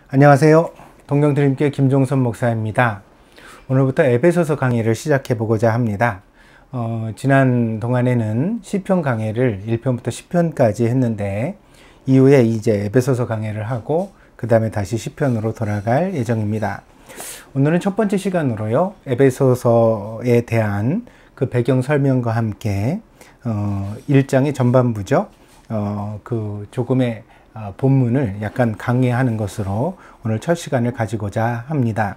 안녕하세요. 동경드림교회 김종선 목사입니다. 오늘부터 에베소서 강의를 시작해 보고자 합니다. 지난 동안에는 시편 강의를 1편부터 10편까지 했는데 이후에 이제 에베소서 강의를 하고 그 다음에 다시 시편으로 돌아갈 예정입니다. 오늘은 첫 번째 시간으로요, 에베소서에 대한 그 배경 설명과 함께 1장의 전반부죠. 그 조금의 본문을 약간 강의하는 것으로 오늘 첫 시간을 가지고자 합니다.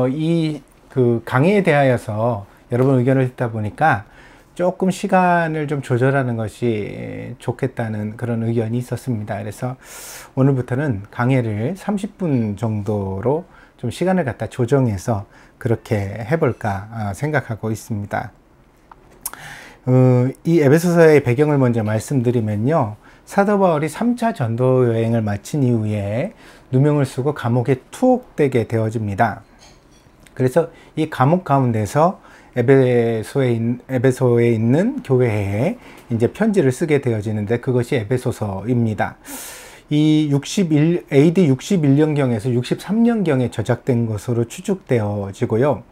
이 그 강의에 대하여서 여러분 의견을 듣다 보니까 조금 시간을 좀 조절하는 것이 좋겠다는 그런 의견이 있었습니다. 그래서 오늘부터는 강의를 30분 정도로 좀 시간을 갖다 조정해서 그렇게 해볼까 생각하고 있습니다. 이 에베소서의 배경을 먼저 말씀드리면요. 사도 바울이 3차 전도 여행을 마친 이후에 누명을 쓰고 감옥에 투옥되게 되어집니다. 그래서 이 감옥 가운데서 에베소에 있는 교회에 이제 편지를 쓰게 되어지는데 그것이 에베소서입니다. 이 AD 61년경에서 63년경에 저작된 것으로 추측되어지고요.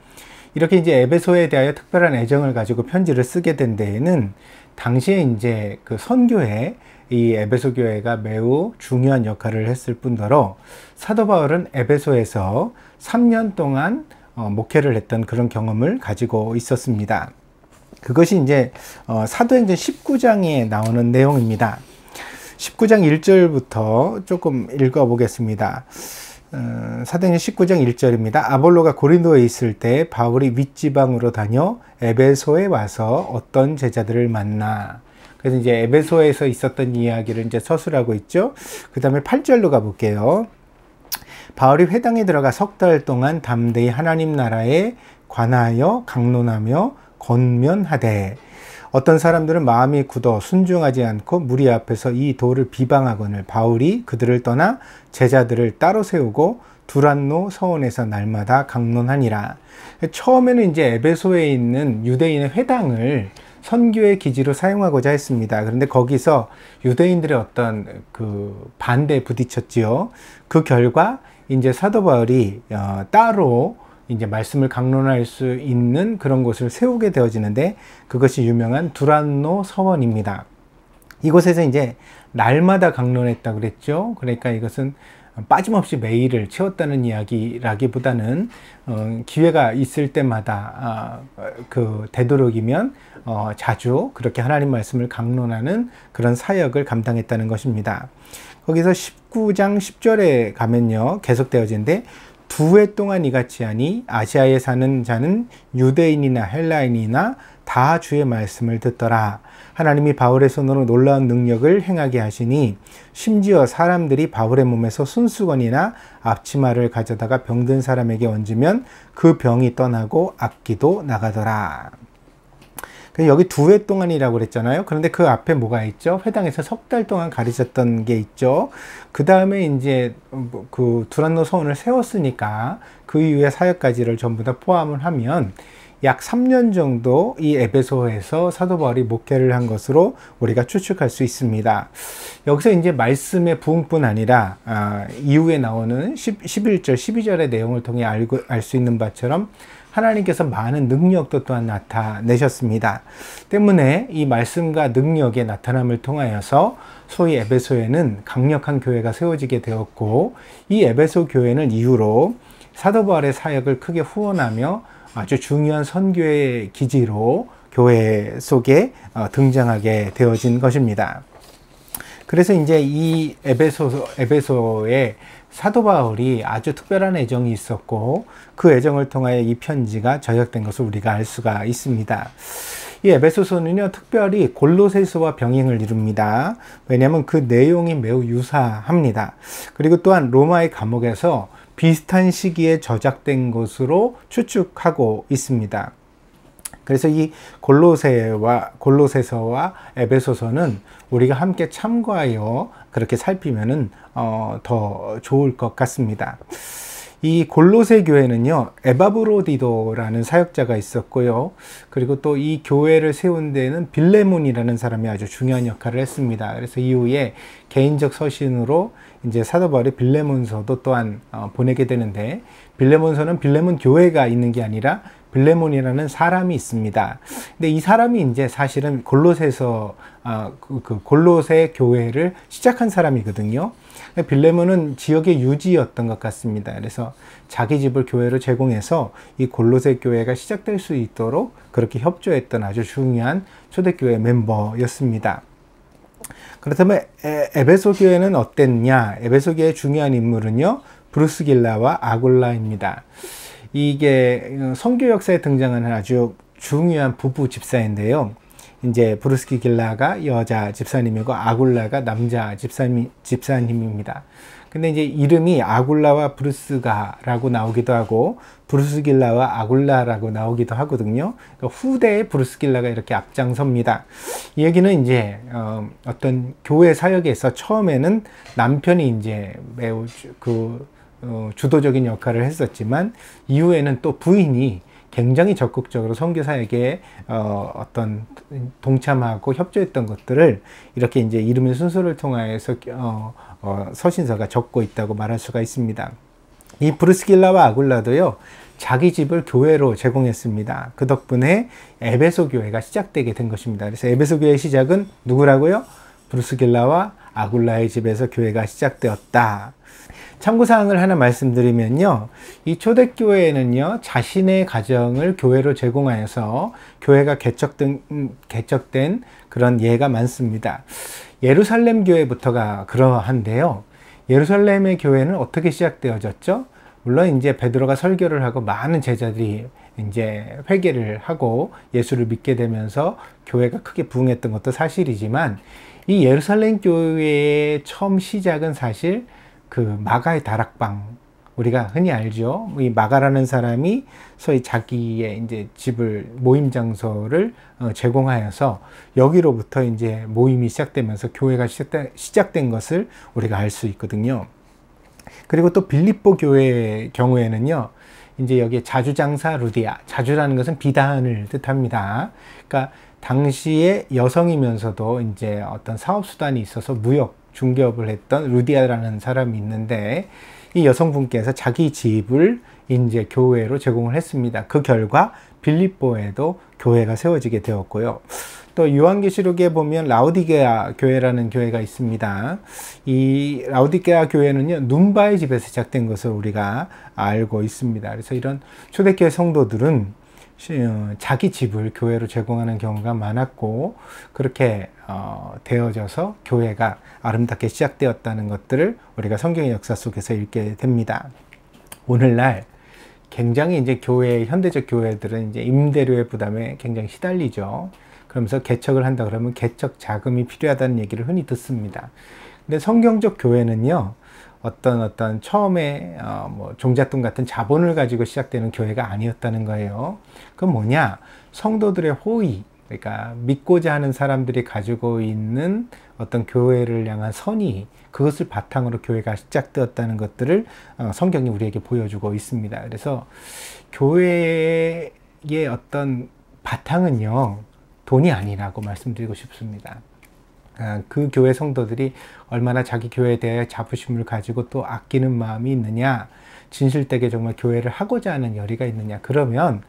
이렇게 이제 에베소에 대하여 특별한 애정을 가지고 편지를 쓰게 된 데에는 당시에 이제 그 선교회, 이 에베소 교회가 매우 중요한 역할을 했을 뿐더러 사도 바울은 에베소에서 3년 동안 목회를 했던 그런 경험을 가지고 있었습니다. 그것이 이제 사도행전 19장에 나오는 내용입니다. 19장 1절부터 조금 읽어보겠습니다. 사도행전 19장 1절입니다. 아볼로가 고린도에 있을 때 바울이 윗지방으로 다녀 에베소에 와서 어떤 제자들을 만나. 그래서 이제 에베소에서 있었던 이야기를 이제 서술하고 있죠. 그 다음에 8절로 가볼게요. 바울이 회당에 들어가 석 달 동안 담대히 하나님 나라에 관하여 강론하며 권면하되 어떤 사람들은 마음이 굳어 순종하지 않고 무리 앞에서 이 도를 비방하거늘 바울이 그들을 떠나 제자들을 따로 세우고 두란노 서원에서 날마다 강론하니라. 처음에는 이제 에베소에 있는 유대인의 회당을 선교의 기지로 사용하고자 했습니다. 그런데 거기서 유대인들의 어떤 그 반대에 부딪혔지요. 그 결과 이제 사도 바울이 따로 이제 말씀을 강론할 수 있는 그런 곳을 세우게 되어지는데 그것이 유명한 두란노 서원입니다. 이곳에서 이제 날마다 강론했다고 그랬죠. 그러니까 이것은 빠짐없이 매일을 채웠다는 이야기라기보다는 기회가 있을 때마다 그 되도록이면 자주 그렇게 하나님 말씀을 강론하는 그런 사역을 감당했다는 것입니다. 거기서 19장 10절에 가면요, 계속되어지는데 두 해 동안 이같이 하니 아시아에 사는 자는 유대인이나 헬라인이나 다 주의 말씀을 듣더라. 하나님이 바울의 손으로 놀라운 능력을 행하게 하시니 심지어 사람들이 바울의 몸에서 손수건이나 앞치마를 가져다가 병든 사람에게 얹으면 그 병이 떠나고 악기도 나가더라. 여기 두 해 동안이라고 그랬잖아요. 그런데 그 앞에 뭐가 있죠? 회당에서 석 달 동안 가르쳤던 게 있죠. 그 다음에 이제 그 두란노 서원을 세웠으니까 그 이후의 사역까지를 전부 다 포함을 하면 약 3년 정도 이 에베소에서 사도 바울이 목회를 한 것으로 우리가 추측할 수 있습니다. 여기서 이제 말씀의 부흥뿐 아니라 이후에 나오는 11절, 12절의 내용을 통해 알 수 있는 바처럼 하나님께서 많은 능력도 또한 나타내셨습니다. 때문에 이 말씀과 능력의 나타남을 통하여서 소위 에베소에는 강력한 교회가 세워지게 되었고 이 에베소 교회는 이후로 사도 바울의 사역을 크게 후원하며 아주 중요한 선교의 기지로 교회 속에 등장하게 되어진 것입니다. 그래서 이제 이 에베소에 사도 바울이 아주 특별한 애정이 있었고 그 애정을 통하여 이 편지가 저작된 것을 우리가 알 수가 있습니다. 이 에베소서는요, 특별히 골로새서와 병행을 이룹니다. 왜냐하면 그 내용이 매우 유사합니다. 그리고 또한 로마의 감옥에서 비슷한 시기에 저작된 것으로 추측하고 있습니다. 그래서 이 골로새서와 에베소서는 우리가 함께 참고하여 그렇게 살피면은 더 좋을 것 같습니다. 이 골로새 교회는요, 에바브로디도라는 사역자가 있었고요. 그리고 또 이 교회를 세운 데는 빌레몬이라는 사람이 아주 중요한 역할을 했습니다. 그래서 이후에 개인적 서신으로 이제 사도 바울이 빌레몬서도 또한 보내게 되는데, 빌레몬서는 빌레몬 교회가 있는 게 아니라 빌레몬이라는 사람이 있습니다. 근데 이 사람이 이제 사실은 골로새서 골로새 교회를 시작한 사람이거든요. 빌레몬은 지역의 유지였던 것 같습니다. 그래서 자기 집을 교회로 제공해서 이 골로새 교회가 시작될 수 있도록 그렇게 협조했던 아주 중요한 초대교회 멤버였습니다. 그렇다면 에베소 교회는 어땠냐? 에베소 교회의 중요한 인물은요, 브루스길라와 아굴라입니다. 이게 성교 역사에 등장하는 아주 중요한 부부 집사인데요. 이제 브루스길라가 여자 집사님이고 아굴라가 남자 집사님입니다. 근데 이제 이름이 아굴라와 브루스가라고 나오기도 하고 브루스길라와 아굴라라고 나오기도 하거든요. 그러니까 후대의 브루스길라가 이렇게 앞장섭니다. 이 얘기는 이제 어떤 교회 사역에서 처음에는 남편이 이제 매우 주도적인 역할을 했었지만 이후에는 또 부인이 굉장히 적극적으로 선교 사역에 어떤 동참하고 협조했던 것들을 이렇게 이제 이름의 순서를 통하여서 서신서가 적고 있다고 말할 수가 있습니다. 이 브루스길라와 아굴라도요, 자기 집을 교회로 제공했습니다. 그 덕분에 에베소 교회가 시작되게 된 것입니다. 그래서 에베소 교회의 시작은 누구라고요? 브루스길라와 아굴라의 집에서 교회가 시작되었다. 참고사항을 하나 말씀드리면요, 이 초대교회는요, 자신의 가정을 교회로 제공하여서 교회가 개척된 그런 예가 많습니다. 예루살렘 교회부터가 그러한데요, 예루살렘의 교회는 어떻게 시작되어졌죠? 물론 이제 베드로가 설교를 하고 많은 제자들이 이제 회개를 하고 예수를 믿게 되면서 교회가 크게 부흥했던 것도 사실이지만, 이 예루살렘 교회의 처음 시작은 사실 그 마가의 다락방, 우리가 흔히 알죠. 이 마가라는 사람이 소위 자기의 이제 집을, 모임 장소를 제공하여서 여기로부터 이제 모임이 시작되면서 교회가 시작된 것을 우리가 알 수 있거든요. 그리고 또 빌립보 교회의 경우에는요, 이제 여기에 자주장사 루디아, 자주라는 것은 비단을 뜻합니다. 그러니까 당시에 여성이면서도 이제 어떤 사업 수단이 있어서 무역 중개업을 했던 루디아라는 사람이 있는데, 이 여성분께서 자기 집을 이제 교회로 제공을 했습니다. 그 결과 빌립보에도 교회가 세워지게 되었고요. 또 요한계시록에 보면 라오디게아 교회라는 교회가 있습니다. 이 라오디게아 교회는요, 눈바의 집에서 시작된 것을 우리가 알고 있습니다. 그래서 이런 초대교회 성도들은 자기 집을 교회로 제공하는 경우가 많았고, 그렇게 되어져서 교회가 아름답게 시작되었다는 것들을 우리가 성경의 역사 속에서 읽게 됩니다. 오늘날 굉장히 이제 현대적 교회들은 이제 임대료의 부담에 굉장히 시달리죠. 그러면서 개척을 한다 그러면 개척 자금이 필요하다는 얘기를 흔히 듣습니다. 근데 성경적 교회는요, 어떤 처음에 뭐 종잣돈 같은 자본을 가지고 시작되는 교회가 아니었다는 거예요. 그건 뭐냐? 성도들의 호의, 그러니까 믿고자 하는 사람들이 가지고 있는 어떤 교회를 향한 선의, 그것을 바탕으로 교회가 시작되었다는 것들을 성경이 우리에게 보여주고 있습니다. 그래서 교회의 어떤 바탕은요, 돈이 아니라고 말씀드리고 싶습니다. 그 교회 성도들이 얼마나 자기 교회에 대해 자부심을 가지고 또 아끼는 마음이 있느냐, 진실되게 정말 교회를 하고자 하는 열의가 있느냐, 그러면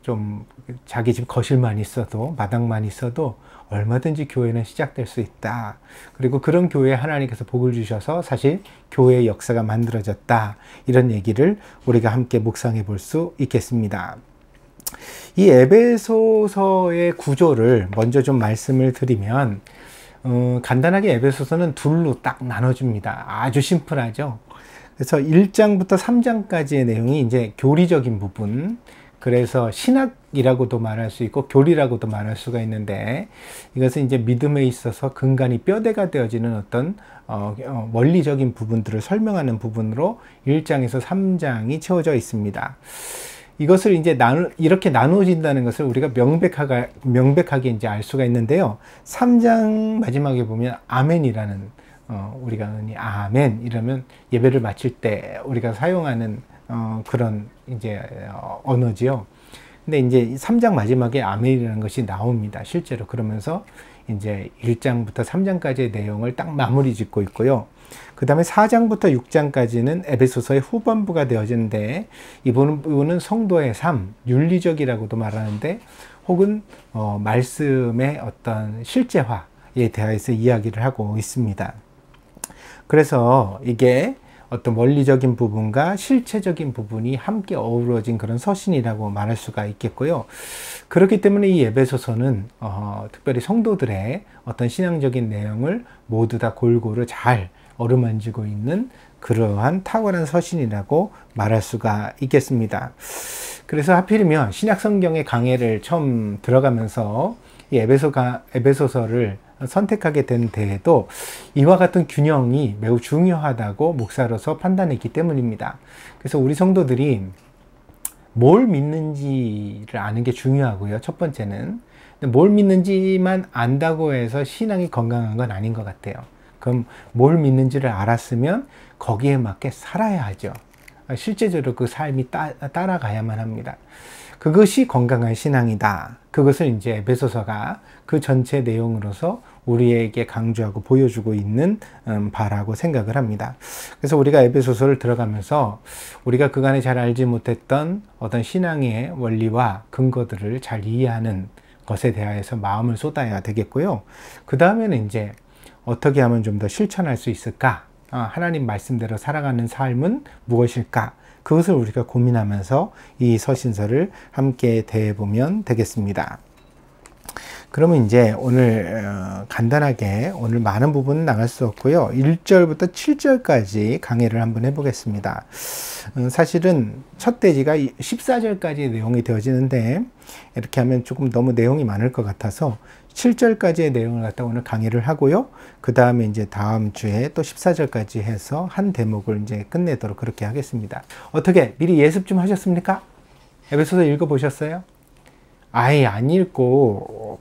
좀 자기 집 거실만 있어도, 마당만 있어도 얼마든지 교회는 시작될 수 있다. 그리고 그런 교회에 하나님께서 복을 주셔서 사실 교회의 역사가 만들어졌다. 이런 얘기를 우리가 함께 묵상해 볼 수 있겠습니다. 이 에베소서의 구조를 먼저 좀 말씀을 드리면, 간단하게 에베소서는 둘로 딱 나눠집니다. 아주 심플하죠. 그래서 1장부터 3장까지의 내용이 이제 교리적인 부분, 그래서 신학이라고도 말할 수 있고 교리라고도 말할 수가 있는데, 이것은 이제 믿음에 있어서 근간이 뼈대가 되어지는 어떤 원리적인 부분들을 설명하는 부분으로 1장에서 3장이 채워져 있습니다. 이것을 이제 이렇게 나누어진다는 것을 우리가 명백하게 이제 알 수가 있는데요. 3장 마지막에 보면 아멘이라는 우리가 흔히 아멘 이러면 예배를 마칠 때 우리가 사용하는 그런 이제 언어지요. 근데 이제 3장 마지막에 아멘이라는 것이 나옵니다. 실제로 그러면서 이제 1장부터 3장까지의 내용을 딱 마무리 짓고 있고요. 그 다음에 4장부터 6장까지는 에베소서의 후반부가 되어지는데 이 부분은 성도의 삶, 윤리적이라고도 말하는데 혹은 말씀의 어떤 실제화에 대해서 이야기를 하고 있습니다. 그래서 이게 어떤 원리적인 부분과 실체적인 부분이 함께 어우러진 그런 서신이라고 말할 수가 있겠고요. 그렇기 때문에 이 에베소서는 특별히 성도들의 어떤 신앙적인 내용을 모두 다 골고루 잘 어루만지고 있는 그러한 탁월한 서신이라고 말할 수가 있겠습니다. 그래서 하필이면 신약성경의 강해를 처음 들어가면서 이 에베소서를 선택하게 된 데에도 이와 같은 균형이 매우 중요하다고 목사로서 판단했기 때문입니다. 그래서 우리 성도들이 뭘 믿는지를 아는 게 중요하고요. 첫 번째는 뭘 믿는지만 안다고 해서 신앙이 건강한 건 아닌 것 같아요. 그럼 뭘 믿는지를 알았으면 거기에 맞게 살아야 하죠. 실제적으로 그 삶이 따라가야만 합니다. 그것이 건강한 신앙이다. 그것을 이제 에베소서가 그 전체 내용으로서 우리에게 강조하고 보여주고 있는 바라고 생각을 합니다. 그래서 우리가 에베소서를 들어가면서 우리가 그간에 잘 알지 못했던 어떤 신앙의 원리와 근거들을 잘 이해하는 것에 대하여서 마음을 쏟아야 되겠고요. 그 다음에는 이제 어떻게 하면 좀 더 실천할 수 있을까? 하나님 말씀대로 살아가는 삶은 무엇일까? 그것을 우리가 고민하면서 이 서신서를 함께 대해보면 되겠습니다. 그러면 이제 오늘 간단하게 오늘 많은 부분은 나갈 수 없고요. 1절부터 7절까지 강해를 한번 해보겠습니다. 사실은 첫 대지가 14절까지 내용이 되어지는데 이렇게 하면 조금 너무 내용이 많을 것 같아서 7절까지의 내용을 갖다 오늘 강의를 하고요. 그 다음에 이제 다음 주에 또 14절까지 해서 한 대목을 이제 끝내도록 그렇게 하겠습니다. 어떻게 미리 예습 좀 하셨습니까? 에베소서 읽어보셨어요? 아예 안 읽고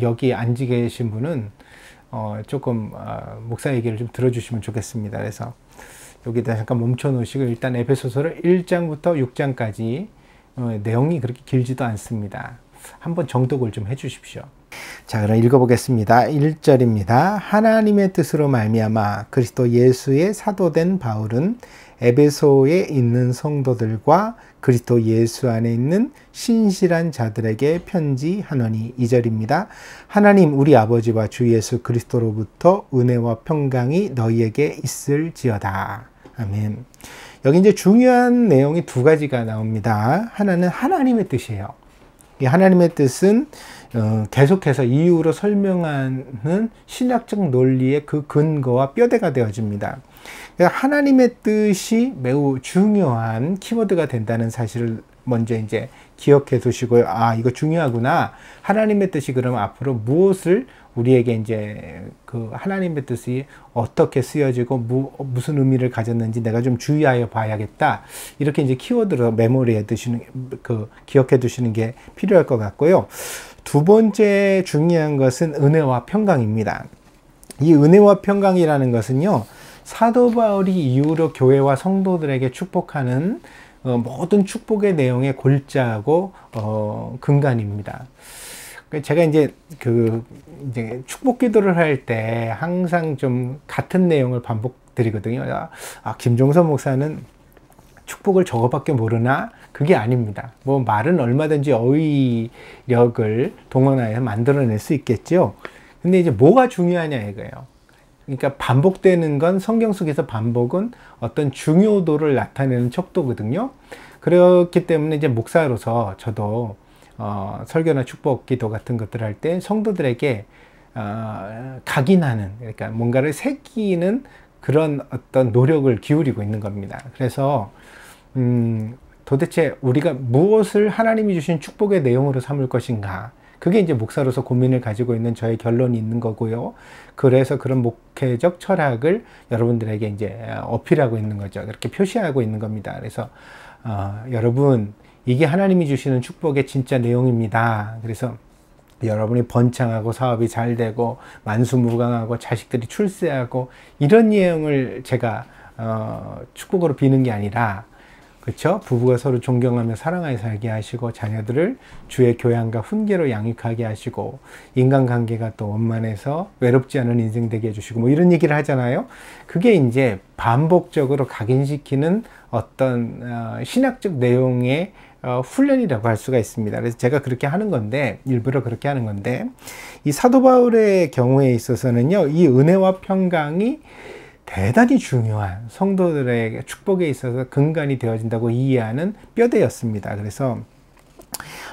여기 앉아 계신 분은 조금 목사 얘기를 좀 들어주시면 좋겠습니다. 그래서 여기다 잠깐 멈춰 놓으시고 일단 에베소서를 1장부터 6장까지 내용이 그렇게 길지도 않습니다. 한번 정독을 좀 해주십시오. 자, 그럼 읽어보겠습니다. 1절입니다. 하나님의 뜻으로 말미암아 그리스도 예수의 사도된 바울은 에베소에 있는 성도들과 그리스도 예수 안에 있는 신실한 자들에게 편지하노니. 2절입니다. 하나님 우리 아버지와 주 예수 그리스도로부터 은혜와 평강이 너희에게 있을지어다. 아멘. 여기 이제 중요한 내용이 두 가지가 나옵니다. 하나는 하나님의 뜻이에요. 이 하나님의 뜻은 계속해서 이유로 설명하는 신학적 논리의 그 근거와 뼈대가 되어집니다. 하나님의 뜻이 매우 중요한 키워드가 된다는 사실을 먼저 이제 기억해 두시고요. 아, 이거 중요하구나. 하나님의 뜻이 그러면 앞으로 무엇을 우리에게 이제 그 하나님의 뜻이 어떻게 쓰여지고 무슨 의미를 가졌는지 내가 좀 주의하여 봐야겠다. 이렇게 이제 키워드로 메모리해 두시는, 기억해 두시는 게 필요할 것 같고요. 두 번째 중요한 것은 은혜와 평강입니다. 이 은혜와 평강이라는 것은요, 사도 바울이 이후로 교회와 성도들에게 축복하는 모든 축복의 내용의 골자하고 근간입니다. 제가 이제 이제 축복 기도를 할 때 항상 좀 같은 내용을 반복드리거든요. 김종선 목사는 축복을 저거밖에 모르나? 그게 아닙니다. 뭐 말은 얼마든지 어휘력을 동원하여 만들어낼 수 있겠죠. 근데 이제 뭐가 중요하냐 이거예요. 그러니까 반복되는 건 성경 속에서 반복은 어떤 중요도를 나타내는 척도거든요. 그렇기 때문에 이제 목사로서 저도 설교나 축복 기도 같은 것들 할 때 성도들에게 각인하는, 그러니까 뭔가를 새기는 그런 어떤 노력을 기울이고 있는 겁니다. 그래서 도대체 우리가 무엇을 하나님이 주신 축복의 내용으로 삼을 것인가, 그게 이제 목사로서 고민을 가지고 있는 저의 결론이 있는 거고요. 그래서 그런 목회적 철학을 여러분들에게 이제 어필하고 있는 거죠. 그렇게 표시하고 있는 겁니다. 그래서 여러분, 이게 하나님이 주시는 축복의 진짜 내용입니다. 그래서 여러분이 번창하고 사업이 잘 되고 만수무강하고 자식들이 출세하고 이런 내용을 제가 축복으로 비는 게 아니라, 그렇죠? 부부가 서로 존경하며 사랑하여 살게 하시고 자녀들을 주의 교양과 훈계로 양육하게 하시고 인간관계가 또 원만해서 외롭지 않은 인생 되게 해주시고 뭐 이런 얘기를 하잖아요. 그게 이제 반복적으로 각인시키는 어떤 신학적 내용의 훈련이라고 할 수가 있습니다. 그래서 제가 그렇게 하는 건데, 일부러 그렇게 하는 건데, 이 사도 바울의 경우에 있어서는요, 이 은혜와 평강이 대단히 중요한 성도들의 축복에 있어서 근간이 되어진다고 이해하는 뼈대였습니다. 그래서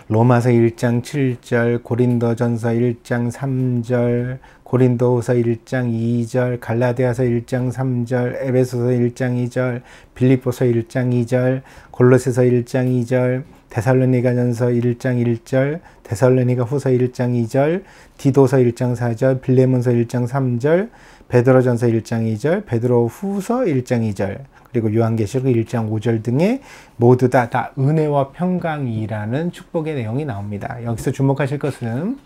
로마서 1장 7절, 고린도전서 1장 3절, 고린도후서 1장 2절, 갈라디아서 1장 3절, 에베소서 1장 2절, 빌립보서 1장 2절, 골로새서 1장 2절, 데살로니가전서 1장 1절, 데살로니가 후서 1장 2절, 디도서 1장 4절, 빌레몬서 1장 3절, 베드로전서 1장 2절, 베드로 후서 1장 2절, 그리고 요한계시록 1장 5절 등의 모두 다 은혜와 평강이라는 축복의 내용이 나옵니다. 여기서 주목하실 것은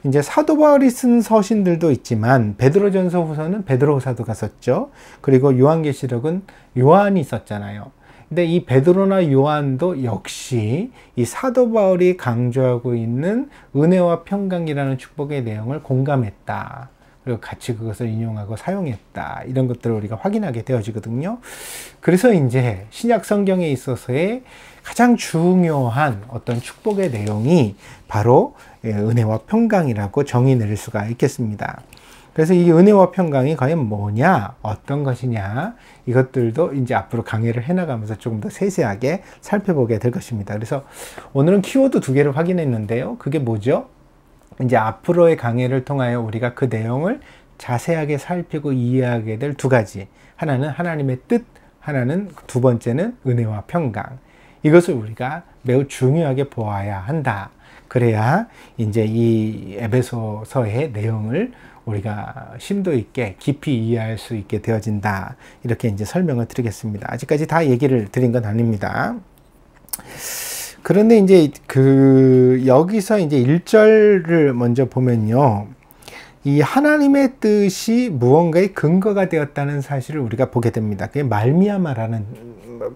이제 사도 바울이 쓴 서신들도 있지만 베드로전서 후서는 베드로 사도가 썼죠. 그리고 요한계시록은 요한이 썼잖아요. 근데 이 베드로나 요한도 역시 이 사도 바울이 강조하고 있는 은혜와 평강이라는 축복의 내용을 공감했다. 그리고 같이 그것을 인용하고 사용했다. 이런 것들을 우리가 확인하게 되어지거든요. 그래서 이제 신약 성경에 있어서의 가장 중요한 어떤 축복의 내용이 바로 은혜와 평강이라고 정의 내릴 수가 있겠습니다. 그래서 이 은혜와 평강이 과연 뭐냐, 어떤 것이냐, 이것들도 이제 앞으로 강의를 해나가면서 조금 더 세세하게 살펴보게 될 것입니다. 그래서 오늘은 키워드 2개를 확인했는데요. 그게 뭐죠? 이제 앞으로의 강의를 통하여 우리가 그 내용을 자세하게 살피고 이해하게 될 2가지. 하나는 하나님의 뜻, 하나는 두 번째는 은혜와 평강. 이것을 우리가 매우 중요하게 보아야 한다. 그래야 이제 이 에베소서의 내용을 우리가 심도 있게 깊이 이해할 수 있게 되어진다. 이렇게 이제 설명을 드리겠습니다. 아직까지 다 얘기를 드린 건 아닙니다. 그런데 이제 여기서 이제 1절을 먼저 보면요. 이 하나님의 뜻이 무언가의 근거가 되었다는 사실을 우리가 보게 됩니다. 그게 말미암아라는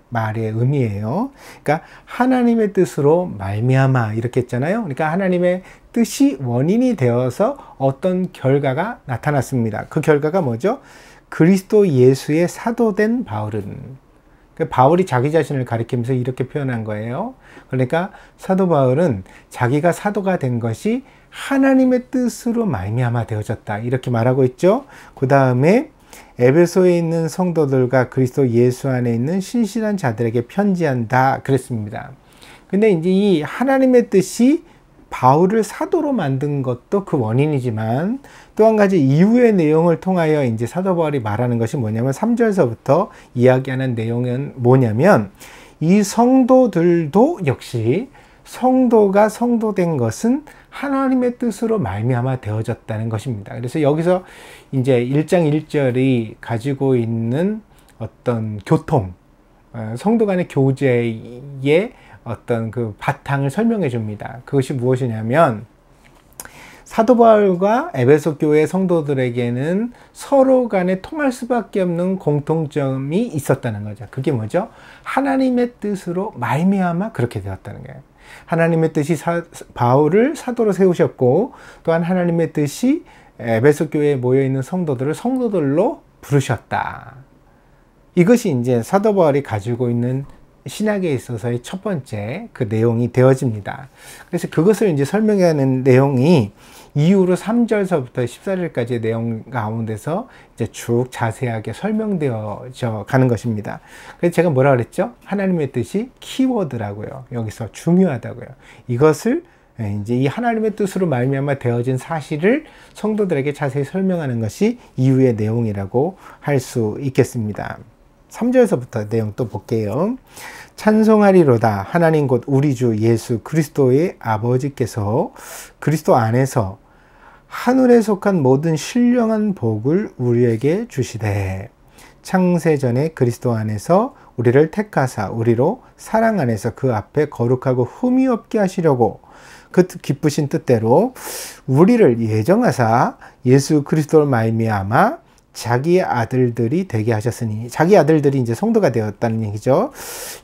말의 의미예요. 그러니까 하나님의 뜻으로 말미암아 이렇게 했잖아요. 그러니까 하나님의 뜻이 원인이 되어서 어떤 결과가 나타났습니다. 그 결과가 뭐죠? 그리스도 예수의 사도된 바울은, 바울이 자기 자신을 가리키면서 이렇게 표현한 거예요. 그러니까 사도 바울은 자기가 사도가 된 것이 하나님의 뜻으로 말미암아 되어졌다. 이렇게 말하고 있죠. 그 다음에 에베소에 있는 성도들과 그리스도 예수 안에 있는 신실한 자들에게 편지한다. 그랬습니다. 근데 이제 이 하나님의 뜻이 바울을 사도로 만든 것도 그 원인이지만 또 한 가지 이후의 내용을 통하여 이제 사도 바울이 말하는 것이 뭐냐면 3절서부터 이야기하는 내용은 뭐냐면 이 성도들도 역시 성도가 성도된 것은 하나님의 뜻으로 말미암아 되어졌다는 것입니다. 그래서 여기서 이제 1장 1절이 가지고 있는 어떤 교통, 성도 간의 교제의 어떤 그 바탕을 설명해 줍니다. 그것이 무엇이냐면 사도 바울과 에베소 교회 성도들에게는 서로 간에 통할 수밖에 없는 공통점이 있었다는 거죠. 그게 뭐죠? 하나님의 뜻으로 말미암아 그렇게 되었다는 거예요. 하나님의 뜻이 바울을 사도로 세우셨고 또한 하나님의 뜻이 에베소 교회에 모여있는 성도들을 성도들로 부르셨다. 이것이 이제 사도 바울이 가지고 있는 신학에 있어서의 첫 번째 그 내용이 되어집니다. 그래서 그것을 이제 설명하는 내용이 이후로 3절서부터 14절까지의 내용 가운데서 이제 쭉 자세하게 설명되어져 가는 것입니다. 그래서 제가 뭐라 그랬죠? 하나님의 뜻이 키워드라고요. 여기서 중요하다고요. 이것을 이제 이 하나님의 뜻으로 말미암아 되어진 사실을 성도들에게 자세히 설명하는 것이 이후의 내용이라고 할 수 있겠습니다. 3절에서부터 내용 또 볼게요. 찬송하리로다. 하나님 곧 우리 주 예수 그리스도의 아버지께서 그리스도 안에서 하늘에 속한 모든 신령한 복을 우리에게 주시되 창세전에 그리스도 안에서 우리를 택하사 우리로 사랑 안에서 그 앞에 거룩하고 흠이 없게 하시려고 그 기쁘신 뜻대로 우리를 예정하사 예수 그리스도를 말미암아 자기의 아들들이 되게 하셨으니, 자기 아들들이 이제 성도가 되었다는 얘기죠.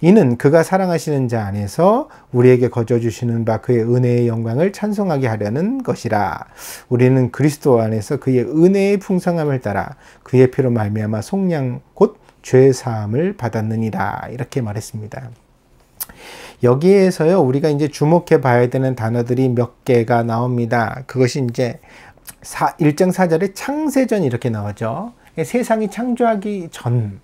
이는 그가 사랑하시는 자 안에서 우리에게 거저 주시는 바 그의 은혜의 영광을 찬송하게 하려는 것이라. 우리는 그리스도 안에서 그의 은혜의 풍성함을 따라 그의 피로 말미암아 속량 곧 죄 사함을 받았느니라. 이렇게 말했습니다. 여기에서요, 우리가 이제 주목해 봐야 되는 단어들이 몇 개가 나옵니다. 그것이 이제 1장 4절에 창세전 이렇게 나오죠. 세상이 창조하기 전.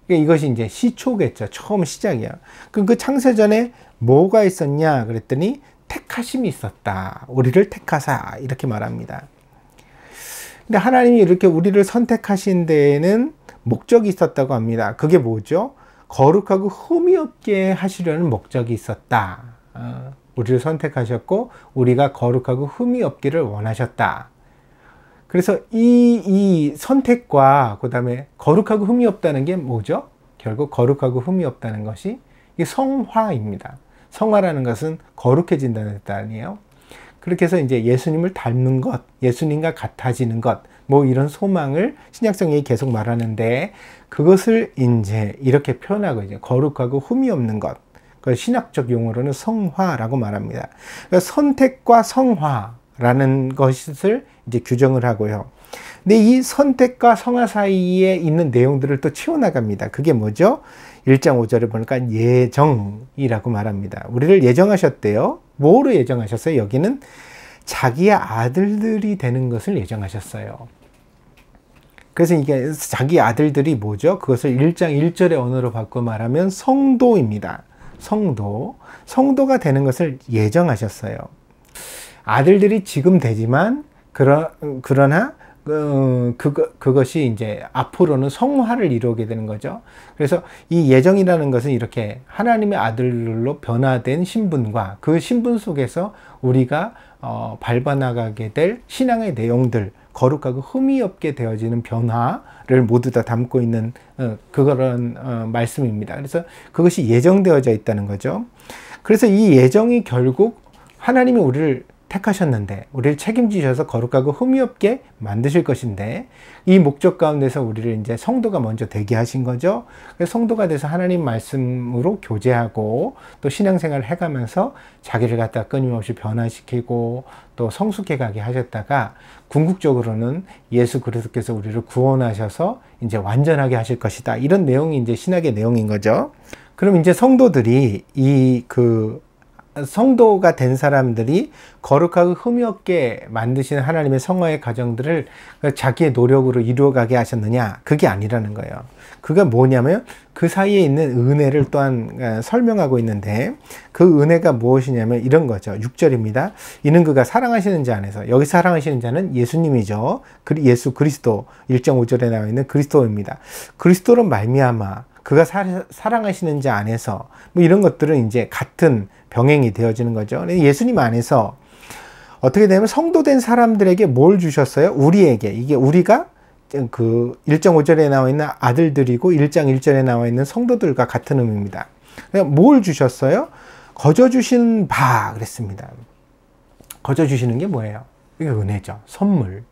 이것이 이제 시초겠죠. 처음 시작이야. 그럼 그 창세전에 뭐가 있었냐 그랬더니 택하심이 있었다. 우리를 택하사. 이렇게 말합니다. 근데 하나님이 이렇게 우리를 선택하신 데에는 목적이 있었다고 합니다. 그게 뭐죠? 거룩하고 흠이 없게 하시려는 목적이 있었다. 우리를 선택하셨고 우리가 거룩하고 흠이 없기를 원하셨다. 그래서 이 선택과 그 다음에 거룩하고 흠이 없다는 게 뭐죠? 결국 거룩하고 흠이 없다는 것이 이 성화입니다. 성화라는 것은 거룩해진다는 뜻 아니에요. 그렇게 해서 이제 예수님을 닮는 것, 예수님과 같아지는 것, 뭐 이런 소망을 신약성경이 계속 말하는데, 그것을 이제 이렇게 표현하고 이제 거룩하고 흠이 없는 것, 그 신학적 용어로는 성화라고 말합니다. 그러니까 선택과 성화라는 것을 이제 규정을 하고요. 근데 이 선택과 성화 사이에 있는 내용들을 또 채워나갑니다. 그게 뭐죠? 1장 5절에 보니까 예정이라고 말합니다. 우리를 예정하셨대요. 뭐로 예정하셨어요? 여기는 자기의 아들들이 되는 것을 예정하셨어요. 그래서 이게 자기 아들들이 뭐죠? 그것을 1장 1절의 언어로 바꿔 말하면 성도입니다. 성도가 되는 것을 예정하셨어요. 아들들이 지금 되지만 그러나 그것이 이제 앞으로는 성화를 이루게 되는 거죠. 그래서 이 예정이라는 것은 이렇게 하나님의 아들로 변화된 신분과 그 신분 속에서 우리가 밟아나가게 될 신앙의 내용들, 거룩하고 흠이 없게 되어지는 변화를 모두 다 담고 있는 그런 말씀입니다. 그래서 그것이 예정되어져 있다는 거죠. 그래서 이 예정이 결국 하나님이 우리를 택하셨는데, 우리를 책임지셔서 거룩하고 흠이 없게 만드실 것인데, 이 목적 가운데서 우리를 이제 성도가 먼저 되게 하신 거죠. 그래서 성도가 돼서 하나님 말씀으로 교제하고 또 신앙생활을 해가면서 자기를 갖다 끊임없이 변화시키고 또 성숙해 가게 하셨다가, 궁극적으로는 예수 그리스도께서 우리를 구원하셔서 이제 완전하게 하실 것이다. 이런 내용이 이제 신학의 내용인 거죠. 그럼 이제 성도들이 성도가 된 사람들이 거룩하고 흠이 없게 만드시는 하나님의 성화의 과정들을 자기의 노력으로 이루어가게 하셨느냐? 그게 아니라는 거예요. 그게 뭐냐면 그 사이에 있는 은혜를 또한 설명하고 있는데, 그 은혜가 무엇이냐면 이런 거죠. 6절입니다. 이는 그가 사랑하시는 자 안에서, 여기 사랑하시는 자는 예수님이죠. 예수 그리스도, 1장 5절에 나와 있는 그리스도입니다. 그리스도로 말미암아 그가 사랑하시는 자 안에서, 뭐 이런 것들은 이제 같은 병행이 되어지는 거죠. 예수님 안에서 어떻게 되면 성도된 사람들에게 뭘 주셨어요? 우리에게. 이게 우리가 그 1장 5절에 나와 있는 아들들이고 1장 1절에 나와 있는 성도들과 같은 의미입니다. 뭘 주셨어요? 거저 주신 바 그랬습니다. 거저 주시는 게 뭐예요? 이게 은혜죠. 선물.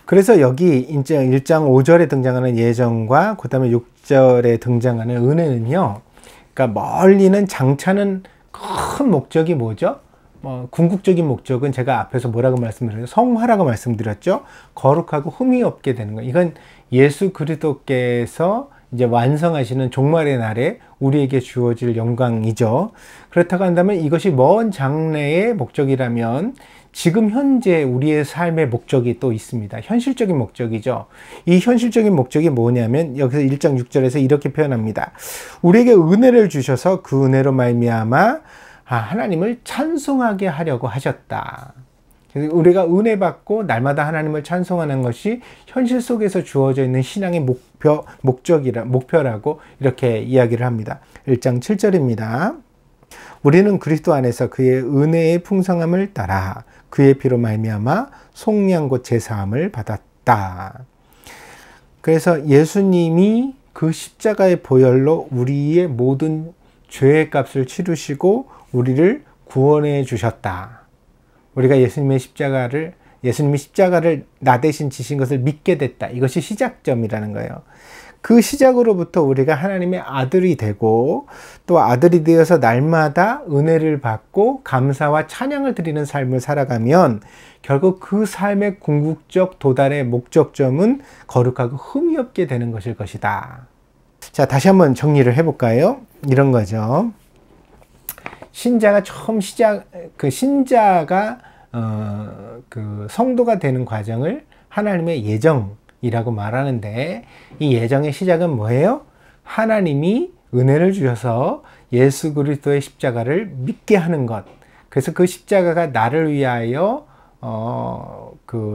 그래서 여기 이제 1장 5절에 등장하는 예정과 그 다음에 6절에 등장하는 은혜는요, 그러니까 멀리는 장차는 큰 목적이 뭐죠? 궁극적인 목적은 제가 앞에서 뭐라고 말씀드렸죠? 성화라고 말씀드렸죠? 거룩하고 흠이 없게 되는 거. 이건 예수 그리스도께서 이제 완성하시는 종말의 날에 우리에게 주어질 영광이죠. 그렇다고 한다면 이것이 먼 장래의 목적이라면 지금 현재 우리의 삶의 목적이 또 있습니다. 현실적인 목적이죠. 이 현실적인 목적이 뭐냐면 여기서 1장 6절에서 이렇게 표현합니다. 우리에게 은혜를 주셔서 그 은혜로 말미암아 하나님을 찬송하게 하려고 하셨다. 우리가 은혜 받고 날마다 하나님을 찬송하는 것이 현실 속에서 주어져 있는 신앙의 목표라고 이렇게 이야기를 합니다. 1장 7절입니다. 우리는 그리스도 안에서 그의 은혜의 풍성함을 따라 그의 피로 말미암아 속량 곧 제사함을 받았다. 그래서 예수님이 그 십자가의 보혈로 우리의 모든 죄의 값을 치르시고 우리를 구원해 주셨다. 우리가 예수님이 십자가를 나 대신 지신 것을 믿게 됐다. 이것이 시작점이라는 거예요. 그 시작으로부터 우리가 하나님의 아들이 되고 또 아들이 되어서 날마다 은혜를 받고 감사와 찬양을 드리는 삶을 살아가면 결국 그 삶의 궁극적 도달의 목적점은 거룩하고 흠이 없게 되는 것일 것이다. 자, 다시 한번 정리를 해볼까요? 이런 거죠. 신자가 그 성도가 되는 과정을 하나님의 예정이라고 말하는데, 이 예정의 시작은 뭐예요? 하나님이 은혜를 주셔서 예수 그리스도의 십자가를 믿게 하는 것. 그래서 그 십자가가 나를 위하여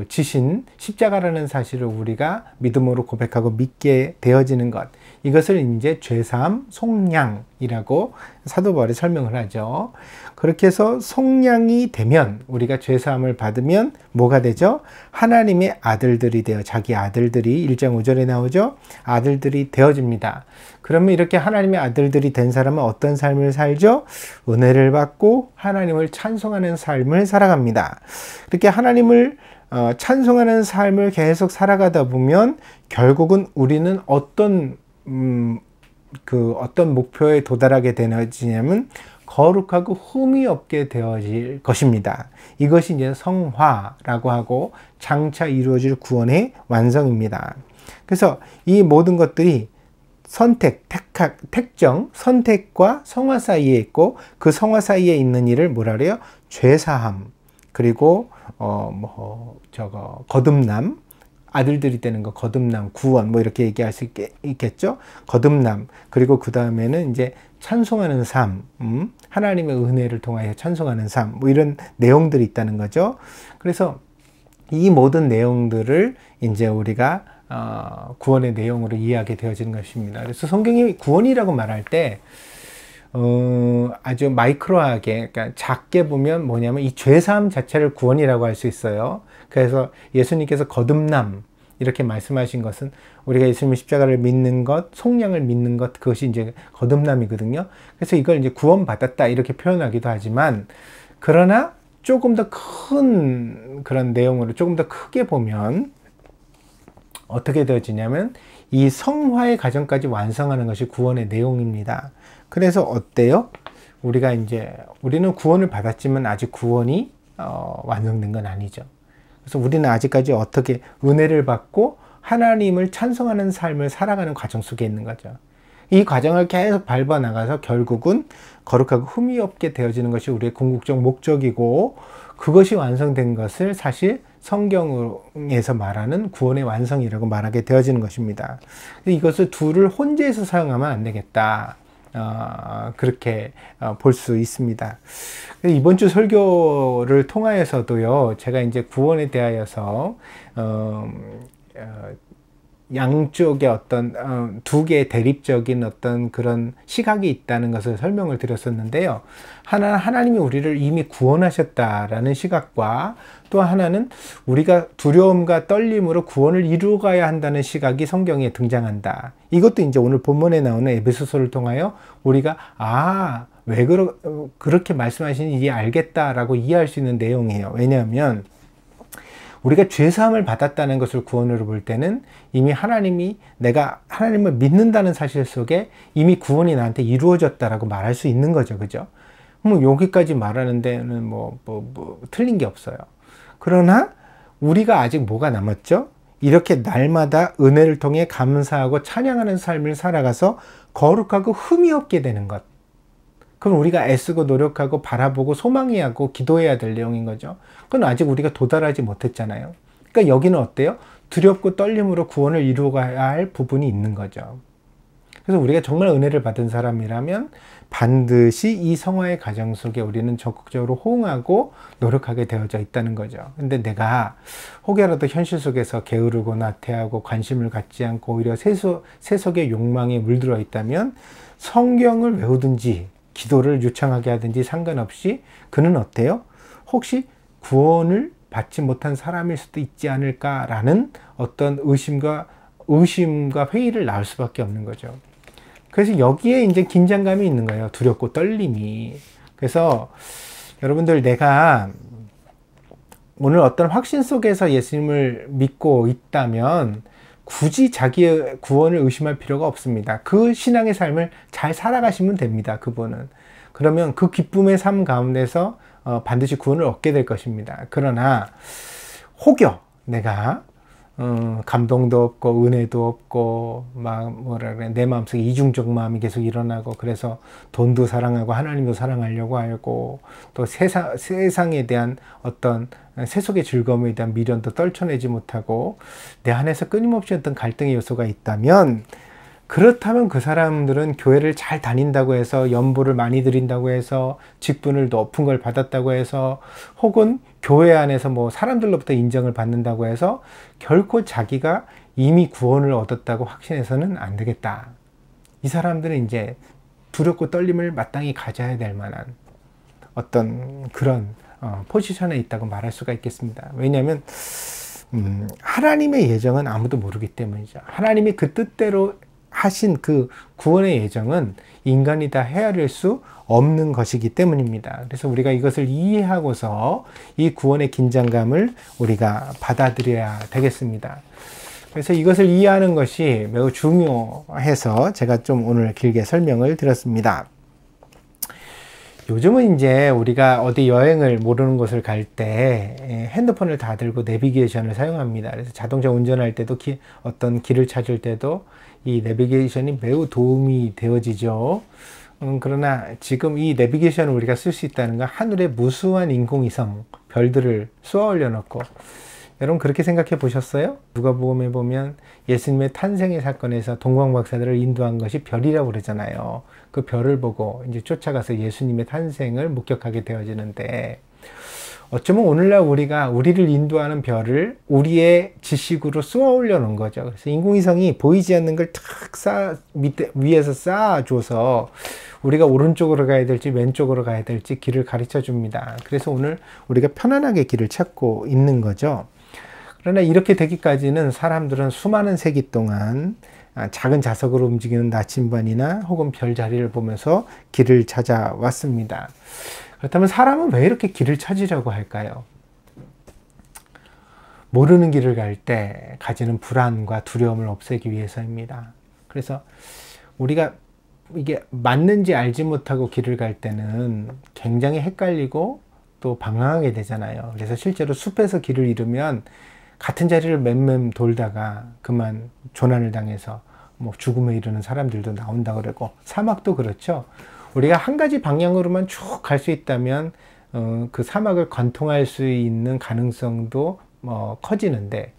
지신 십자가라는 사실을 우리가 믿음으로 고백하고 믿게 되어지는 것. 이것을 이제 죄사함, 속량이라고 사도 바울이 설명을 하죠. 그렇게 해서 속량이 되면, 우리가 죄사함을 받으면 뭐가 되죠? 하나님의 아들들이 되어, 자기 아들들이 1장 5절에 나오죠. 아들들이 되어집니다. 그러면 이렇게 하나님의 아들들이 된 사람은 어떤 삶을 살죠? 은혜를 받고 하나님을 찬송하는 삶을 살아갑니다. 이렇게 하나님을 찬송하는 삶을 계속 살아가다 보면 결국은 우리는 어떤 목표에 도달하게 되어지냐면 거룩하고 흠이 없게 되어질 것입니다. 이것이 이제 성화라고 하고 장차 이루어질 구원의 완성입니다. 그래서 이 모든 것들이 택정, 선택과 성화 사이에 있고, 그 성화 사이에 있는 일을 뭐라 그래요? 죄사함, 그리고 거듭남, 아들들이 되는 거, 거듭남, 구원, 뭐 이렇게 얘기할 수 있겠죠? 거듭남, 그리고 그 다음에는 이제 찬송하는 삶, 하나님의 은혜를 통하여 찬송하는 삶, 뭐 이런 내용들이 있다는 거죠. 그래서 이 모든 내용들을 이제 우리가 구원의 내용으로 이해하게 되어지는 것입니다. 그래서 성경이 구원이라고 말할 때 아주 마이크로하게, 그러니까 작게 보면 뭐냐면 이 죄사함 자체를 구원이라고 할 수 있어요. 그래서 예수님께서 거듭남 이렇게 말씀하신 것은 우리가 예수님의 십자가를 믿는 것, 속량을 믿는 것, 그것이 이제 거듭남이거든요. 그래서 이걸 이제 구원받았다 이렇게 표현하기도 하지만, 그러나 조금 더 큰 그런 내용으로 조금 더 크게 보면 어떻게 되어지냐면 이 성화의 과정까지 완성하는 것이 구원의 내용입니다. 그래서 어때요? 우리는 구원을 받았지만 아직 구원이 완성된 건 아니죠. 그래서 우리는 아직까지 어떻게 은혜를 받고 하나님을 찬송하는 삶을 살아가는 과정 속에 있는 거죠. 이 과정을 계속 밟아 나가서 결국은 거룩하고 흠이 없게 되어지는 것이 우리의 궁극적 목적이고, 그것이 완성된 것을 사실 성경에서 말하는 구원의 완성이라고 말하게 되어지는 것입니다. 이것을 둘을 혼재해서 사용하면 안 되겠다. 그렇게 볼 수 있습니다. 이번 주 설교를 통하여서도요, 제가 이제 구원에 대하여서 양쪽의 어떤 두 개의 대립적인 어떤 그런 시각이 있다는 것을 설명을 드렸었는데요. 하나는 하나님이 우리를 이미 구원하셨다라는 시각과, 또 하나는 우리가 두려움과 떨림으로 구원을 이루어가야 한다는 시각이 성경에 등장한다. 이것도 이제 오늘 본문에 나오는 에베소서를 통하여 우리가 왜 그렇게 말씀하시는지 알겠다라고 이해할 수 있는 내용이에요. 왜냐하면 우리가 죄사함을 받았다는 것을 구원으로 볼 때는 이미 내가 하나님을 믿는다는 사실 속에 이미 구원이 나한테 이루어졌다라고 말할 수 있는 거죠. 그죠? 여기까지 말하는 데는 틀린 게 없어요. 그러나 우리가 아직 뭐가 남았죠? 이렇게 날마다 은혜를 통해 감사하고 찬양하는 삶을 살아가서 거룩하고 흠이 없게 되는 것. 그건 우리가 애쓰고 노력하고 바라보고 소망해야 하고 기도해야 될 내용인 거죠. 그건 아직 우리가 도달하지 못했잖아요. 그러니까 여기는 어때요? 두렵고 떨림으로 구원을 이루어가야 할 부분이 있는 거죠. 그래서 우리가 정말 은혜를 받은 사람이라면 반드시 이 성화의 과정 속에 우리는 적극적으로 호응하고 노력하게 되어져 있다는 거죠. 근데 내가 혹여라도 현실 속에서 게으르고 나태하고 관심을 갖지 않고 오히려 세속의 욕망에 물들어 있다면 성경을 외우든지 기도를 유창하게 하든지 상관없이 그는 어때요? 혹시 구원을 받지 못한 사람일 수도 있지 않을까라는 어떤 의심과 회의를 낳을 수밖에 없는 거죠. 그래서 여기에 이제 긴장감이 있는 거예요. 두렵고 떨림이. 그래서 여러분들, 내가 오늘 어떤 확신 속에서 예수님을 믿고 있다면 굳이 자기의 구원을 의심할 필요가 없습니다. 그 신앙의 삶을 잘 살아가시면 됩니다. 그분은. 그러면 그 기쁨의 삶 가운데서 반드시 구원을 얻게 될 것입니다. 그러나 혹여 내가 감동도 없고 은혜도 없고 막 뭐라 그래, 내 마음속에 이중적 마음이 계속 일어나고, 그래서 돈도 사랑하고 하나님도 사랑하려고 하고, 또 세상에 대한 어떤 세속의 즐거움에 대한 미련도 떨쳐내지 못하고 내 안에서 끊임없이 어떤 갈등의 요소가 있다면, 그렇다면 그 사람들은 교회를 잘 다닌다고 해서, 연보를 많이 드린다고 해서, 직분을 높은 걸 받았다고 해서, 혹은 교회 안에서 뭐 사람들로부터 인정을 받는다고 해서 결코 자기가 이미 구원을 얻었다고 확신해서는 안 되겠다. 이 사람들은 이제 두렵고 떨림을 마땅히 가져야 될 만한 어떤 그런 포지션에 있다고 말할 수가 있겠습니다. 왜냐하면 하나님의 예정은 아무도 모르기 때문이죠. 하나님이 그 뜻대로 하신 그 구원의 예정은 인간이 다 헤아릴 수 없는 것이기 때문입니다. 그래서 우리가 이것을 이해하고서 이 구원의 긴장감을 우리가 받아들여야 되겠습니다. 그래서 이것을 이해하는 것이 매우 중요해서 제가 좀 오늘 길게 설명을 드렸습니다. 요즘은 이제 우리가 어디 여행을 모르는 곳을 갈 때 핸드폰을 다 들고 내비게이션을 사용합니다. 그래서 자동차 운전할 때도 어떤 길을 찾을 때도 이 내비게이션이 매우 도움이 되어지죠. 그러나 지금 이 내비게이션을 우리가 쓸 수 있다는 건 하늘에 무수한 인공위성 별들을 쏘아 올려놓고, 여러분 그렇게 생각해 보셨어요? 누가복음에 보면 예수님의 탄생의 사건에서 동방박사들을 인도한 것이 별이라고 그러잖아요. 그 별을 보고 이제 쫓아가서 예수님의 탄생을 목격하게 되어지는데, 어쩌면 오늘날 우리가 우리를 인도하는 별을 우리의 지식으로 쏘아 올려놓은 거죠. 그래서 인공위성이 보이지 않는 걸 탁 위에서 쌓아줘서 우리가 오른쪽으로 가야 될지 왼쪽으로 가야 될지 길을 가르쳐 줍니다. 그래서 오늘 우리가 편안하게 길을 찾고 있는 거죠. 그러나 이렇게 되기까지는 사람들은 수많은 세기 동안 작은 자석으로 움직이는 나침반이나 혹은 별자리를 보면서 길을 찾아왔습니다. 그렇다면 사람은 왜 이렇게 길을 찾으려고 할까요? 모르는 길을 갈 때 가지는 불안과 두려움을 없애기 위해서입니다. 그래서 우리가 이게 맞는지 알지 못하고 길을 갈 때는 굉장히 헷갈리고 또 방황하게 되잖아요. 그래서 실제로 숲에서 길을 잃으면 같은 자리를 맴맴 돌다가 그만 조난을 당해서 뭐 죽음에 이르는 사람들도 나온다 그러고, 사막도 그렇죠. 우리가 한 가지 방향으로만 쭉 갈 수 있다면 그 사막을 관통할 수 있는 가능성도 커지는데,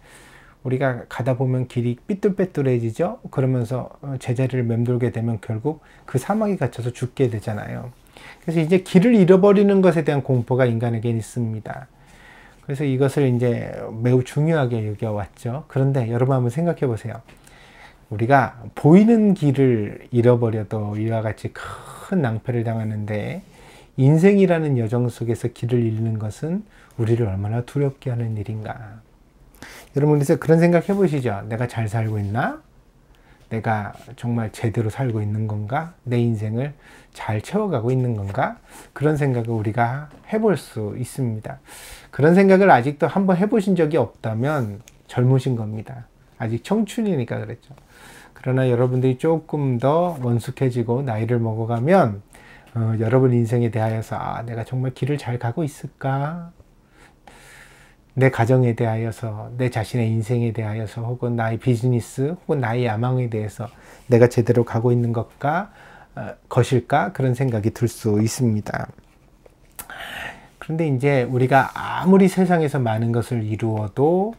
우리가 가다 보면 길이 삐뚤빼뚤해지죠. 그러면서 제자리를 맴돌게 되면 결국 그 사막에 갇혀서 죽게 되잖아요. 그래서 이제 길을 잃어버리는 것에 대한 공포가 인간에게 있습니다. 그래서 이것을 이제 매우 중요하게 여겨왔죠. 그런데 여러분 한번 생각해 보세요. 우리가 보이는 길을 잃어버려도 이와 같이 큰 낭패를 당하는데, 인생이라는 여정 속에서 길을 잃는 것은 우리를 얼마나 두렵게 하는 일인가. 여러분 그래서 그런 생각 해보시죠. 내가 잘 살고 있나? 내가 정말 제대로 살고 있는 건가? 내 인생을 잘 채워가고 있는 건가? 그런 생각을 우리가 해볼 수 있습니다. 그런 생각을 아직도 한번 해보신 적이 없다면 젊으신 겁니다. 아직 청춘이니까 그랬죠. 그러나 여러분들이 조금 더 원숙해지고 나이를 먹어가면 여러분 인생에 대하여서 내가 정말 길을 잘 가고 있을까? 내 가정에 대하여서, 내 자신의 인생에 대하여서, 혹은 나의 비즈니스, 혹은 나의 야망에 대해서 내가 제대로 가고 있는 것일까? 그런 생각이 들 수 있습니다. 그런데 이제 우리가 아무리 세상에서 많은 것을 이루어도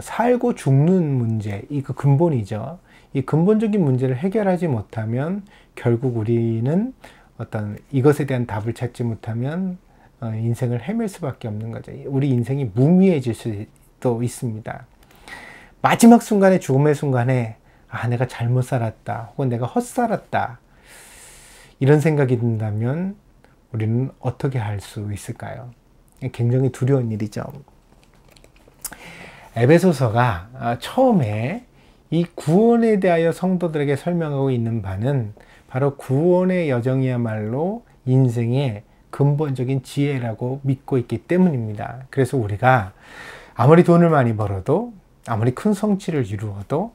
살고 죽는 문제, 이거 근본이죠. 이 근본적인 문제를 해결하지 못하면 결국 우리는 어떤 이것에 대한 답을 찾지 못하면 인생을 헤맬 수밖에 없는 거죠. 우리 인생이 무미해질 수도 있습니다. 마지막 순간에, 죽음의 순간에 내가 잘못 살았다, 혹은 내가 헛살았다, 이런 생각이 든다면 우리는 어떻게 할 수 있을까요? 굉장히 두려운 일이죠. 에베소서가 처음에 이 구원에 대하여 성도들에게 설명하고 있는 바는 바로 구원의 여정이야말로 인생의 근본적인 지혜라고 믿고 있기 때문입니다. 그래서 우리가 아무리 돈을 많이 벌어도, 아무리 큰 성취를 이루어도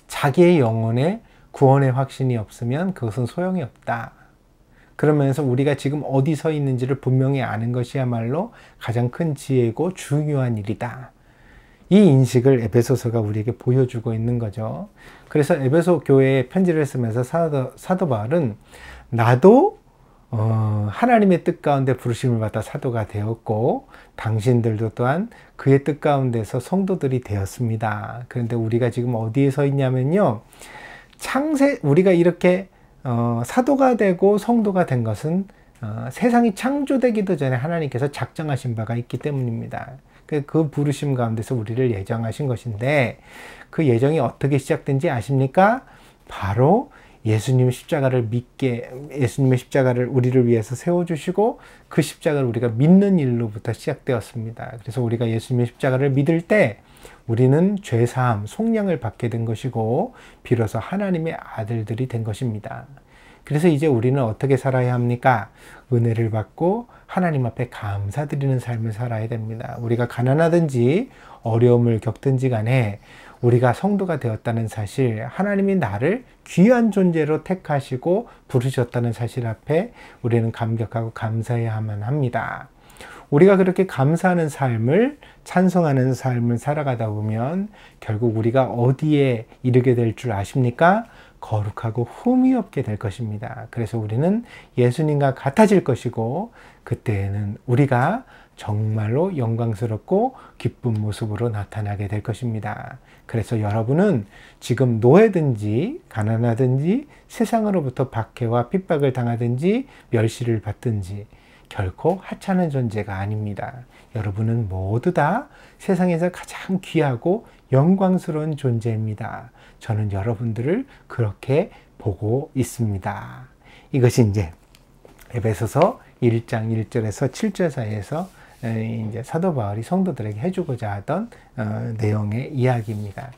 자기의 영혼의 구원의 확신이 없으면 그것은 소용이 없다. 그러면서 우리가 지금 어디 서 있는지를 분명히 아는 것이야말로 가장 큰 지혜고 중요한 일이다. 이 인식을 에베소서가 우리에게 보여주고 있는 거죠. 그래서 에베소 교회에 편지를 쓰면서 사도 바울은 나도 하나님의 뜻 가운데 부르심을 받아 사도가 되었고 당신들도 또한 그의 뜻 가운데서 성도들이 되었습니다. 그런데 우리가 지금 어디에 서 있냐면요. 우리가 이렇게 사도가 되고 성도가 된 것은 세상이 창조되기도 전에 하나님께서 작정하신 바가 있기 때문입니다. 그 부르심 가운데서 우리를 예정하신 것인데 그 예정이 어떻게 시작된지 아십니까? 바로 예수님의 십자가를 예수님의 십자가를 우리를 위해서 세워주시고 그 십자가를 우리가 믿는 일로부터 시작되었습니다. 그래서 우리가 예수님의 십자가를 믿을 때 우리는 죄사함, 속량을 받게 된 것이고 비로소 하나님의 아들들이 된 것입니다. 그래서 이제 우리는 어떻게 살아야 합니까? 은혜를 받고 하나님 앞에 감사드리는 삶을 살아야 됩니다. 우리가 가난하든지 어려움을 겪든지 간에 우리가 성도가 되었다는 사실, 하나님이 나를 귀한 존재로 택하시고 부르셨다는 사실 앞에 우리는 감격하고 감사해야만 합니다. 우리가 그렇게 감사하는 삶을, 찬송하는 삶을 살아가다 보면 결국 우리가 어디에 이르게 될 줄 아십니까? 거룩하고 흠이 없게 될 것입니다. 그래서 우리는 예수님과 같아질 것이고 그때에는 우리가 정말로 영광스럽고 기쁜 모습으로 나타나게 될 것입니다. 그래서 여러분은 지금 노예든지 가난하든지 세상으로부터 박해와 핍박을 당하든지 멸시를 받든지 결코 하찮은 존재가 아닙니다. 여러분은 모두 다 세상에서 가장 귀하고 영광스러운 존재입니다. 저는 여러분들을 그렇게 보고 있습니다. 이것이 이제 에베소서 1장 1절에서 7절 사이에서 이제 사도 바울이 성도들에게 해주고자 하던 내용의 이야기입니다.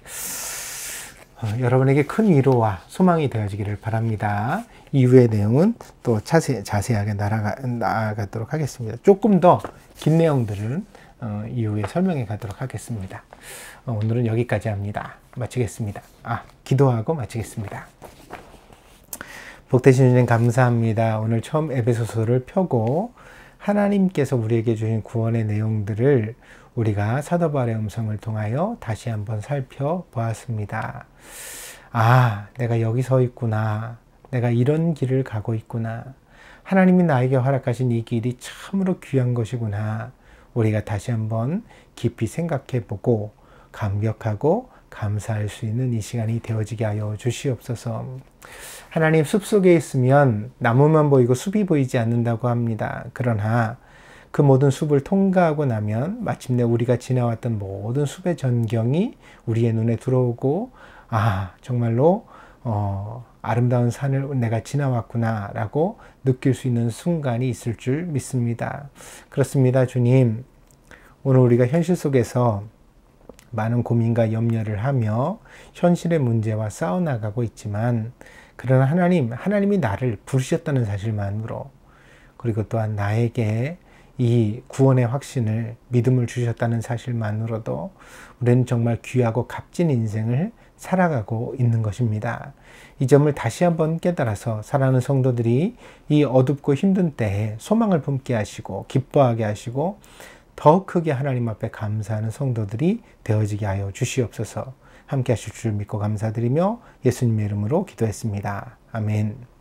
여러분에게 큰 위로와 소망이 되어지기를 바랍니다. 이후의 내용은 또 자세하게 나아가도록 하겠습니다. 조금 더 긴 내용들은 이후에 설명해 가도록 하겠습니다. 오늘은 여기까지 합니다. 마치겠습니다. 기도하고 마치겠습니다. 복되신 주님 감사합니다. 오늘 처음 에베소서를 펴고 하나님께서 우리에게 주신 구원의 내용들을 우리가 사도 바울의 음성을 통하여 다시 한번 살펴보았습니다. 내가 여기 서 있구나. 내가 이런 길을 가고 있구나. 하나님이 나에게 허락하신 이 길이 참으로 귀한 것이구나. 우리가 다시 한번 깊이 생각해보고 감격하고 감사할 수 있는 이 시간이 되어지게 하여 주시옵소서. 하나님, 숲속에 있으면 나무만 보이고 숲이 보이지 않는다고 합니다. 그러나 그 모든 숲을 통과하고 나면 마침내 우리가 지나왔던 모든 숲의 전경이 우리의 눈에 들어오고 정말로 아름다운 산을 내가 지나왔구나 라고 느낄 수 있는 순간이 있을 줄 믿습니다. 그렇습니다. 주님, 오늘 우리가 현실 속에서 많은 고민과 염려를 하며 현실의 문제와 싸워나가고 있지만 그러나 하나님이 나를 부르셨다는 사실만으로 그리고 또한 나에게 이 구원의 확신을 믿음을 주셨다는 사실만으로도 우리는 정말 귀하고 값진 인생을 살아가고 있는 것입니다. 이 점을 다시 한번 깨달아서 사랑하는 성도들이 이 어둡고 힘든 때에 소망을 품게 하시고 기뻐하게 하시고 더 크게 하나님 앞에 감사하는 성도들이 되어지게 하여 주시옵소서. 함께 하실 줄 믿고 감사드리며 예수님의 이름으로 기도했습니다. 아멘.